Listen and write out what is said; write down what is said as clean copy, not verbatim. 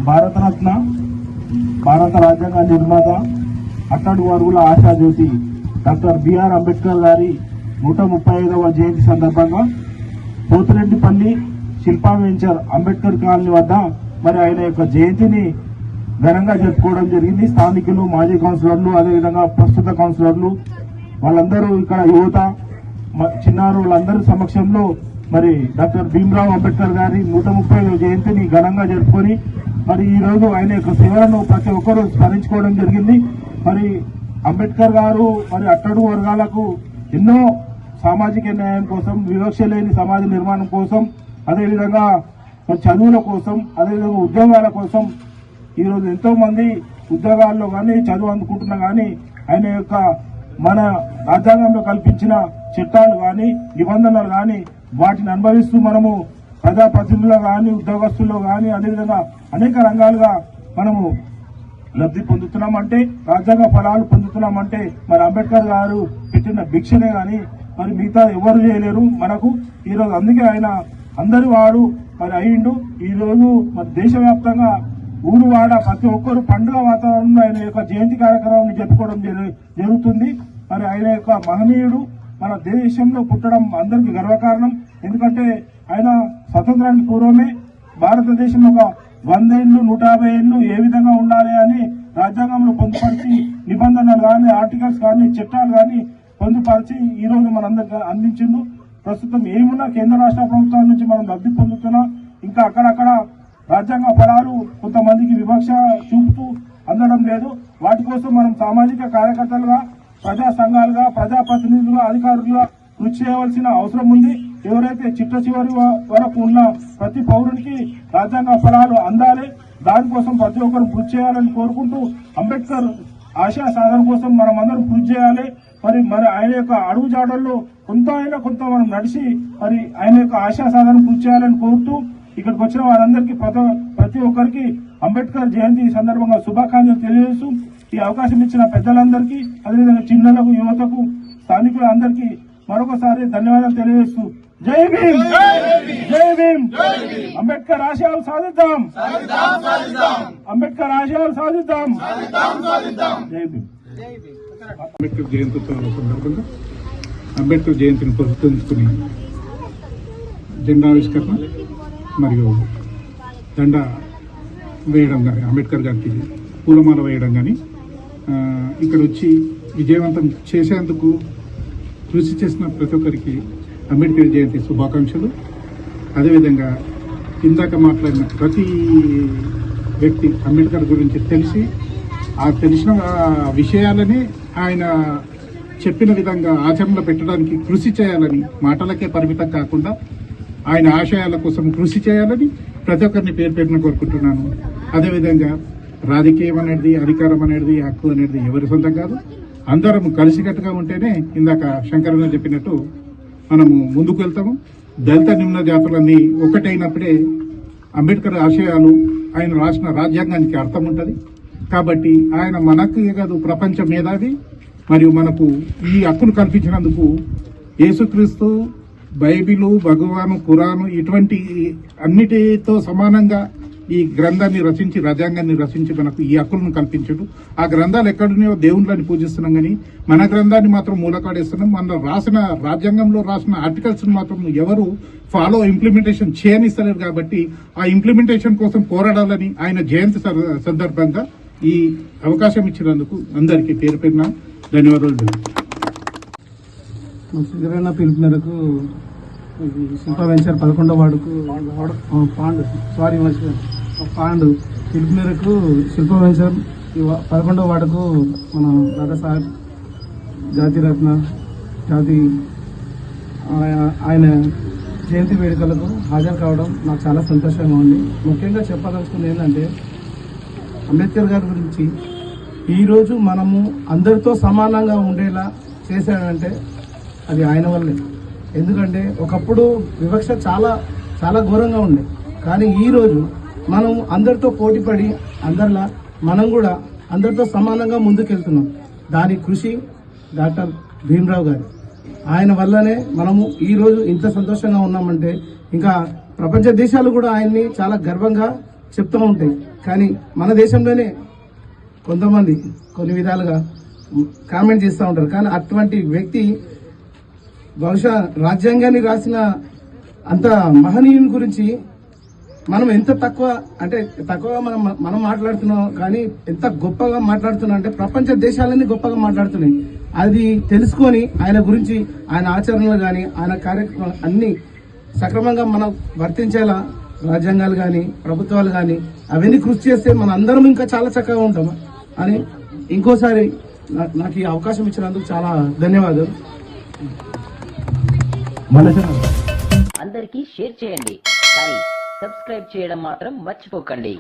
భారతరత్న, భారత రాజ్యాంగ నిర్మాత, అట్టడుగు వర్గుల ఆశాజ్యోతి డాక్టర్ బిఆర్ అంబేద్కర్ గారి 135వ జయంతి సందర్భంగా పోతిరెడ్డిపల్లి శిల్పా వెంచర్ అంబేద్కర్ కాలనీ వద్ద మరి ఆయన యొక్క జయంతిని ఘనంగా జరుపుకోవడం జరిగింది. స్థానికులు, మాజీ కౌన్సిలర్లు, అదేవిధంగా ప్రస్తుత కౌన్సిలర్లు వాళ్ళందరూ ఇక్కడ యువత, చిన్నారు వాళ్ళందరి సమక్షంలో మరి డాక్టర్ భీమ్రావ్ అంబేద్కర్ గారి 130వ జయంతిని ఘనంగా జరుపుకొని మరి ఈ రోజు ఆయన యొక్క సేవలను ప్రతి ఒక్కరూ స్మరించుకోవడం జరిగింది. మరి అంబేద్కర్ గారు మరి అట్టడుగు వర్గాలకు ఎన్నో సామాజిక న్యాయం కోసం, వివక్ష లేని సమాజ నిర్మాణం కోసం, అదేవిధంగా చదువుల కోసం, అదేవిధంగా ఉద్యోగాల కోసం ఈరోజు ఎంతో మంది ఉద్యోగాల్లో కానీ చదువు అందుకుంటున్నా కానీ ఆయన యొక్క మన రాజ్యాంగంలో కల్పించిన చట్టాలు కానీ నిబంధనలు కానీ వాటిని అనుభవిస్తూ మనము ప్రజాప్రతినిధుల్లో కానీ ఉద్యోగస్తుల్లో కానీ అదేవిధంగా అనేక రంగాలుగా మనము లబ్ధి పొందుతున్నామంటే, రాజ్యాంగ ఫలాలు పొందుతున్నామంటే మరి అంబేద్కర్ గారు పెట్టిన భిక్షనే కానీ మరి మిగతా ఎవరు చేయలేరు మనకు. ఈరోజు అందుకే ఆయన అందరి వాడు మరి అయిండు. ఈరోజు మరి దేశవ్యాప్తంగా ఊరు వాడ ప్రతి ఒక్కరు పండుగ వాతావరణంలో ఆయన యొక్క జయంతి కార్యక్రమాన్ని జరుపుకోవడం జరుగుతుంది. మరి ఆయన యొక్క మహనీయుడు మన దేశంలో పుట్టడం అందరికీ గర్వకారణం. ఎందుకంటే ఆయన స్వతంత్రానికి పూర్వమే భారతదేశం ఒక 100 ఏళ్ళు 150 ఏళ్ళు ఏ విధంగా ఉండాలి అని రాజ్యాంగంలో పొందుపరిచి నిబంధనలు కానీ, ఆర్టికల్స్ కానీ, చట్టాలు కానీ పొందుపరిచి ఈ రోజు మనందరికి అందించిండు. ప్రస్తుతం ఏమున్నా కేంద్ర రాష్ట్ర ప్రభుత్వాల నుంచి మనం లబ్ధి పొందుతున్నాం. ఇంకా అక్కడక్కడ రాజ్యాంగ ఫలాలు కొంతమందికి వివక్ష చూపుతూ అందడం లేదు. వాటి కోసం మనం సామాజిక కార్యకర్తలుగా, ప్రజా సంఘాలుగా, ప్రజాప్రతినిధులుగా, అధికారులుగా కృషి చేయవలసిన అవసరం ఉంది. ఎవరైతే చిట్ట చివరి వరకు ఉన్న ప్రతి పౌరునికి రాజ్యాంగ ఫలాలు అందాలి, దానికోసం ప్రతి ఒక్కరు కృషి చేయాలని కోరుకుంటూ అంబేద్కర్ ఆశయ సాధన కోసం మనం అందరం కృషి చేయాలి. మరి ఆయన యొక్క అడుగు జాడల్లో కొంత మనం నడిచి మరి ఆయన యొక్క ఆశయ సాధన కృషి చేయాలని కోరుతూ ఇక్కడికి వచ్చిన వారందరికీ ప్రతి ఒక్కరికి అంబేద్కర్ జయంతి సందర్భంగా శుభాకాంక్షలు తెలియజేస్తూ ఈ అవకాశం ఇచ్చిన పెద్దలందరికీ, అదేవిధంగా చిన్నలకు, యువతకు, స్థానికులందరికీ మరొకసారి ధన్యవాదాలు తెలియజేస్తూ జై భీమ్, జై భీమ్. అంబేద్కర్ ఆశయాలు సాధిద్దాం, అంబేద్కర్ ఆశయాలు సాధిద్దాం. జై భీమ్. అంబేద్కర్ జయంత్యోత్సవాల సందర్భంగా అంబేద్కర్ జయంతిని పురస్కరించుకుని జెండావిష్కరణ మరియు దండ వేయడం కానీ, అంబేద్కర్ గారికి పూలమాల వేయడం కానీ ఇక్కడ వచ్చి విజయవంతం చేసేందుకు కృషి చేసిన ప్రతి ఒక్కరికి అంబేద్కర్ జయంతి శుభాకాంక్షలు. అదేవిధంగా ఇందాక మాట్లాడిన ప్రతి వ్యక్తి అంబేద్కర్ గురించి తెలిసిన విషయాలని ఆయన చెప్పిన విధంగా ఆచరణలో పెట్టడానికి కృషి చేయాలని, మాటలకే పరిమితం కాకుండా ఆయన ఆశయాల కోసం కృషి చేయాలని ప్రతి ఒక్కరిని పేరున కోరుకుంటున్నాను. అదేవిధంగా రాజకీయం అనేది, అధికారం అనేది, హక్కు అనేది ఎవరి సొంతం కాదు. అందరం కలిసికట్టుగా ఉంటేనే ఇందాక శంకరన్న చెప్పినట్టు మనము ముందుకు వెళ్తాము. దళిత నిమ్న జాతులన్నీ ఒకటైనప్పుడే అంబేద్కర్ ఆశయాలు, ఆయన రాసిన రాజ్యాంగానికి అర్థం ఉంటుంది. కాబట్టి ఆయన మనకు కాదు, ప్రపంచ మేధావి. మరియు మనకు ఈ హక్కును కల్పించినందుకు యేసుక్రీస్తు, బైబిలు, భగవాను, ఖురాను ఇటువంటి అన్నిటితో సమానంగా ఈ గ్రంథాన్ని రచించి, రాజ్యాంగాన్ని రచించి మనకు ఈ హక్కులను కల్పించడు. ఆ గ్రంథాలు ఎక్కడున్నాయో దేవుళ్ళని పూజిస్తున్నాం కానీ మన గ్రంథాన్ని మాత్రం మూలకాడేస్తున్నాం. మన రాసిన రాజ్యాంగంలో రాసిన ఆర్టికల్స్ మాత్రం ఎవరు ఇంప్లిమెంటేషన్ చేయనిస్తలేరు. కాబట్టి ఆ ఇంప్లిమెంటేషన్ కోసం పోరాడాలని ఆయన జయంతి సందర్భంగా ఈ అవకాశం ఇచ్చినందుకు అందరికీ పేరున ధన్యవాదాలు. సిద్ధరైన పిలుపు మేరకు శిల్పా వెంచర్ 11వ వార్డుకు పాండు పిలుపు మేరకు శిల్పా వెంచర్ 11వ వార్డుకు మన దాదాసాహెబ్ జాతిరత్న ఆయన జయంతి వేడుకలకు హాజరు కావడం నాకు చాలా సంతోషంగా ఉంది. ముఖ్యంగా చెప్పదలుచుకుంది ఏంటంటే అంబేద్కర్ గారి గురించి ఈరోజు మనము అందరితో సమానంగా ఉండేలా చేశాడంటే అది ఆయన వల్లే. ఎందుకంటే ఒకప్పుడు వివక్ష చాలా చాలా ఘోరంగా ఉండే, కానీ ఈరోజు మనం అందరితో పోటీపడి అందరిలా మనం కూడా అందరితో సమానంగా ముందుకెళ్తున్నాం. దాని కృషి డాక్టర్ భీమ్రావ్ గారు. ఆయన వల్లనే మనము ఈరోజు ఇంత సంతోషంగా ఉన్నామంటే ఇంకా ప్రపంచ దేశాలు కూడా ఆయన్ని చాలా గర్వంగా చెప్తూ ఉంటాయి. కానీ మన దేశంలోనే కొంతమంది కొన్ని విధాలుగా కామెంట్ చేస్తూ ఉంటారు. కానీ అటువంటి వ్యక్తి బహుశా రాజ్యాంగాన్ని రాసిన అంత మహనీయుని గురించి మనం ఎంత తక్కువగా మనం మాట్లాడుతున్నాం, కానీ ఎంత గొప్పగా మాట్లాడుతున్నాం అంటే ప్రపంచ దేశాలన్నీ గొప్పగా మాట్లాడుతున్నాయి. అది తెలుసుకొని ఆయన గురించి, ఆయన ఆచరణలు కానీ, ఆయన కార్యక్రమాలు అన్ని సక్రమంగా మనం వర్తించేలా రాజ్యాంగాలు కానీ, ప్రభుత్వాలు కానీ అవన్నీ కృషి చేస్తే మన అందరం ఇంకా చాలా చక్కగా ఉంటాం అని ఇంకోసారి నాకు ఈ అవకాశం ఇచ్చినందుకు చాలా ధన్యవాదాలు. అందరికీ షేర్ చేయండి, కానీ సబ్స్క్రైబ్ చేయడం మాత్రం మర్చిపోకండి.